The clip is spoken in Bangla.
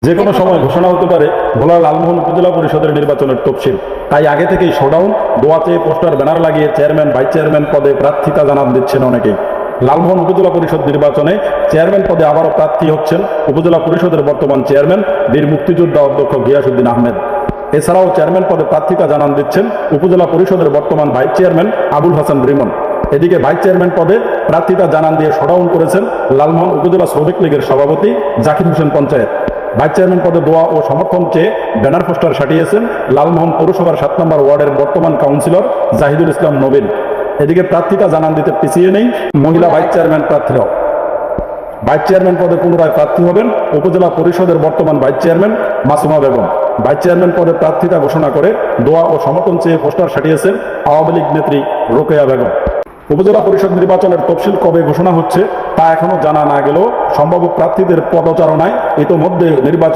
যে কোনো সময় ঘোষণা হতে পারে ভোলা লালমোহন উপজেলা পরিষদের নির্বাচনের তফসিল। তাই আগে থেকেই শোডাউন, দোয়া চেয়ে পোস্টার ব্যানার লাগিয়ে চেয়ারম্যান ভাইস চেয়ারম্যান পদে প্রার্থিতা জানান দিচ্ছেন অনেকেই। লালমোহন উপজেলা পরিষদ নির্বাচনে চেয়ারম্যান পদে আবারও প্রার্থী হচ্ছেন উপজেলা পরিষদের বর্তমান চেয়ারম্যান বীর মুক্তিযোদ্ধা অধ্যক্ষ গিয়াসউদ্দিন আহমেদ। এছাড়াও চেয়ারম্যান পদে প্রার্থিতা জানান দিচ্ছেন উপজেলা পরিষদের বর্তমান ভাইস চেয়ারম্যান আবুল হাসান রিমন। এদিকে ভাইস চেয়ারম্যান পদে প্রার্থিতা জানান দিয়ে শোডাউন করেছেন লালমোহন উপজেলা শ্রমিক লীগের সভাপতি জাকির হোসেন পঞ্চায়েত। ভাইস চেয়ারম্যান পদে দোয়া ও সমর্থন চেয়ে ব্যানার পোস্টার সাটিয়েছেন লালমোহন পৌরসভার 7 নম্বর ওয়ার্ডের বর্তমান কাউন্সিলর জাহিদুল ইসলাম নবীন। এদিকে প্রার্থিতা জানান দিতে পিছিয়ে নেই মহিলা ভাইস চেয়ারম্যান প্রার্থীরাও। ভাইস চেয়ারম্যান পদে পুনরায় প্রার্থী হবেন উপজেলা পরিষদের বর্তমান vice chairman Masuma Begum. Vice chairman পদে প্রার্থিতা ঘোষণা করে দোয়া ও সমর্থন চেয়ে পোস্টার সাটিয়েছেন আওয়ামী লীগ নেত্রী রোকেয়া বেগম। উপজেলা পরিষদ নির্বাচনের তফসিল কবে ঘোষণা হচ্ছে তা এখনো জানা না গেলেও সম্ভাব্য প্রার্থীদের পদচারণায় ইতোমধ্যে নির্বাচন